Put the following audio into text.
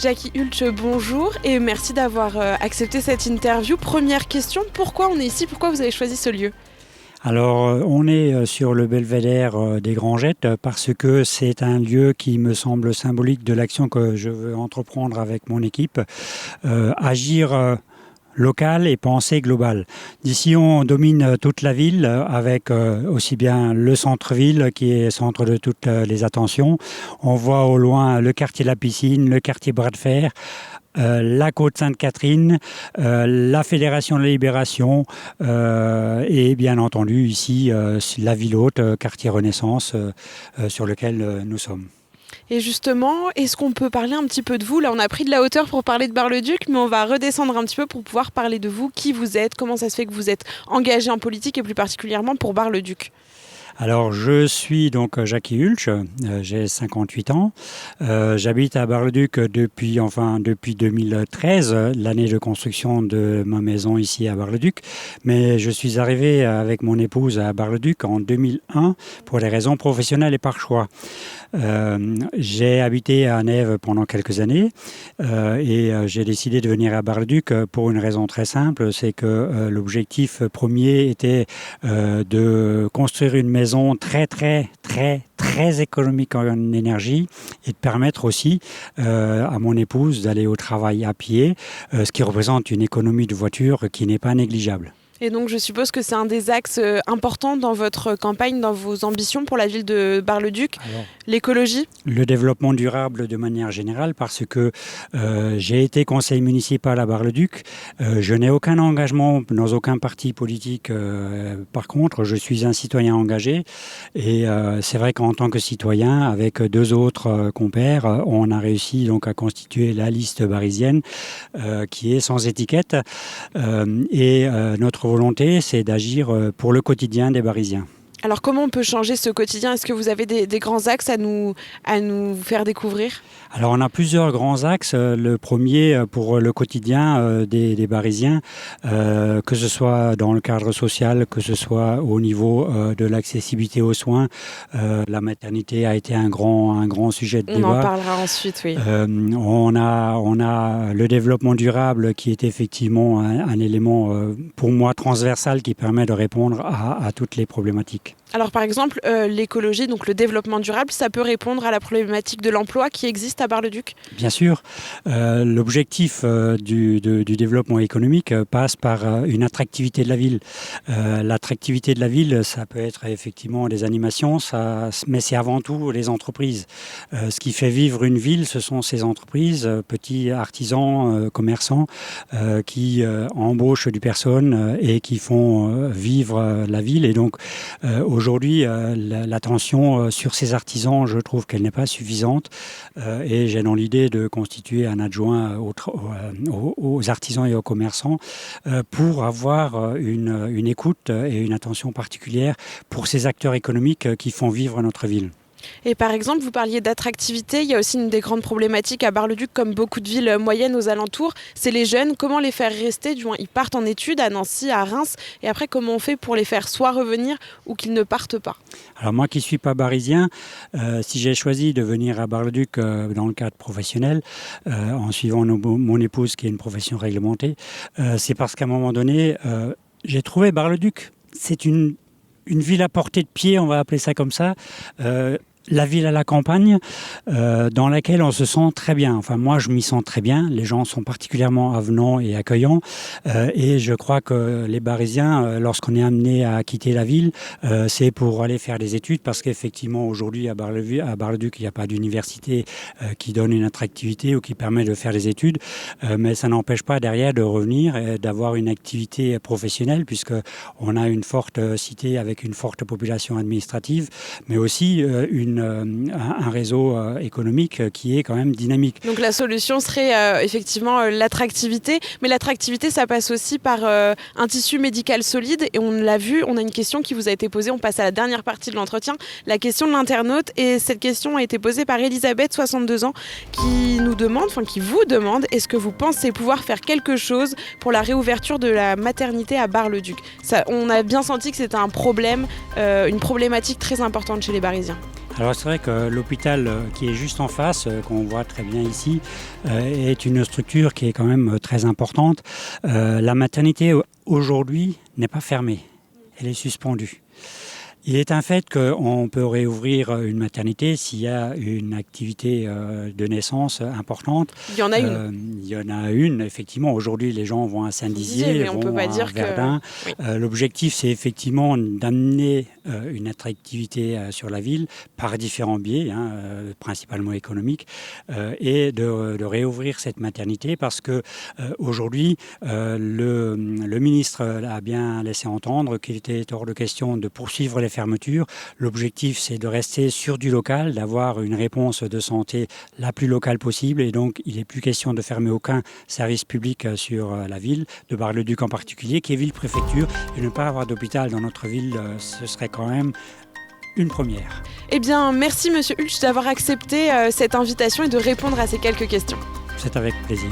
Jackie Hulch, bonjour et merci d'avoir accepté cette interview. Première question, pourquoi on est ici? Pourquoi vous avez choisi ce lieu? Alors, on est sur le belvédère des Grangettes parce que c'est un lieu qui me semble symbolique de l'action que je veux entreprendre avec mon équipe. Agir local et penser global. D'ici, on domine toute la ville avec aussi bien le centre-ville qui est centre de toutes les attentions. On voit au loin le quartier de la Piscine, le quartier Bras de Fer, la côte Sainte-Catherine, la Fédération de la Libération et bien entendu ici la ville haute, quartier Renaissance sur lequel nous sommes. Et justement, est-ce qu'on peut parler un petit peu de vous? Là, on a pris de la hauteur pour parler de Bar-le-Duc, mais on va redescendre un petit peu pour pouvoir parler de vous, qui vous êtes, comment ça se fait que vous êtes engagé en politique et plus particulièrement pour Bar-le-Duc. Alors, je suis donc Jackie Hulch, j'ai 58 ans. J'habite à Bar-le-Duc depuis 2013, l'année de construction de ma maison ici à Bar-le-Duc. Mais je suis arrivé avec mon épouse à Bar-le-Duc en 2001 pour des raisons professionnelles et par choix. J'ai habité à Nèves pendant quelques années et j'ai décidé de venir à Bar-le-Duc pour une raison très simple, c'est que l'objectif premier était de construire une maison très économique en énergie et de permettre aussi à mon épouse d'aller au travail à pied, ce qui représente une économie de voiture qui n'est pas négligeable. Et donc je suppose que c'est un des axes importants dans votre campagne, dans vos ambitions pour la ville de Bar-le-Duc, l'écologie? Le développement durable de manière générale, parce que j'ai été conseiller municipal à Bar-le-Duc. Je n'ai aucun engagement dans aucun parti politique. Par contre, je suis un citoyen engagé. Et c'est vrai qu'en tant que citoyen, avec deux autres compères, on a réussi donc à constituer la liste barisienne qui est sans étiquette. Et notre volonté, c'est d'agir pour le quotidien des Barisiens. Alors comment on peut changer ce quotidien? Est-ce que vous avez des grands axes à nous faire découvrir? Alors on a plusieurs grands axes. Le premier pour le quotidien des Barisiens, que ce soit dans le cadre social, que ce soit au niveau de l'accessibilité aux soins. La maternité a été un grand sujet de débat. On en parlera ensuite, oui. On a le développement durable qui est effectivement un élément pour moi transversal qui permet de répondre à toutes les problématiques. Alors par exemple, l'écologie, donc le développement durable, ça peut répondre à la problématique de l'emploi qui existe à Bar-le-Duc? Bien sûr. L'objectif du développement économique passe par une attractivité de la ville. L'attractivité de la ville, ça peut être effectivement des animations, mais c'est avant tout les entreprises. Ce qui fait vivre une ville, ce sont ces entreprises, petits artisans, commerçants, qui embauchent du personne et qui font vivre la ville. Et donc, aujourd'hui, l'attention sur ces artisans, je trouve qu'elle n'est pas suffisante et j'ai dans l'idée de constituer un adjoint aux artisans et aux commerçants pour avoir une écoute et une attention particulière pour ces acteurs économiques qui font vivre notre ville. Et par exemple, vous parliez d'attractivité, il y a aussi une des grandes problématiques à Bar-le-Duc, comme beaucoup de villes moyennes aux alentours, c'est les jeunes. Comment les faire rester? Du moins, ils partent en études à Nancy, à Reims, et après, comment on fait pour les faire soit revenir ou qu'ils ne partent pas? Alors moi qui ne suis pas barisien, si j'ai choisi de venir à Bar-le-Duc dans le cadre professionnel, en suivant mon épouse qui est une profession réglementée, c'est parce qu'à un moment donné, j'ai trouvé Bar-le-Duc, c'est une ville à portée de pied, on va appeler ça comme ça, la ville à la campagne dans laquelle on se sent très bien. Enfin, moi, je m'y sens très bien. Les gens sont particulièrement avenants et accueillants. Et je crois que les Barisiens, lorsqu'on est amené à quitter la ville, c'est pour aller faire des études parce qu'effectivement, aujourd'hui, à Bar-le-Duc, il n'y a pas d'université qui donne une attractivité ou qui permet de faire des études. Mais ça n'empêche pas derrière de revenir et d'avoir une activité professionnelle puisqu'on a une forte cité avec une forte population administrative, mais aussi un réseau économique qui est quand même dynamique. Donc la solution serait effectivement l'attractivité, mais l'attractivité ça passe aussi par un tissu médical solide et on l'a vu, on a une question qui vous a été posée, on passe à la dernière partie de l'entretien, la question de l'internaute et cette question a été posée par Elisabeth, 62 ans, qui vous demande, est-ce que vous pensez pouvoir faire quelque chose pour la réouverture de la maternité à Bar-le-Duc? On a bien senti que c'était un problème, une problématique très importante chez les Barisiens. Alors c'est vrai que l'hôpital qui est juste en face, qu'on voit très bien ici, est une structure qui est quand même très importante. La maternité aujourd'hui n'est pas fermée, elle est suspendue. Il est un fait qu'on peut réouvrir une maternité s'il y a une activité de naissance importante. Il y en a une. Il y en a une, effectivement. Aujourd'hui, les gens vont à Saint-Dizier, on vont peut pas à dire Verdun. Oui. L'objectif, c'est effectivement d'amener une attractivité sur la ville par différents biais, principalement économiques, et de réouvrir cette maternité parce que aujourd'hui, le ministre a bien laissé entendre qu'il était hors de question de poursuivre les fermetures. L'objectif, c'est de rester sur du local, d'avoir une réponse de santé la plus locale possible. Et donc, il n'est plus question de fermer aucun service public sur la ville, de Bar-le-Duc en particulier, qui est ville-préfecture. Et ne pas avoir d'hôpital dans notre ville, ce serait quand même une première. Eh bien, merci Monsieur Hulch d'avoir accepté cette invitation et de répondre à ces quelques questions. C'est avec plaisir.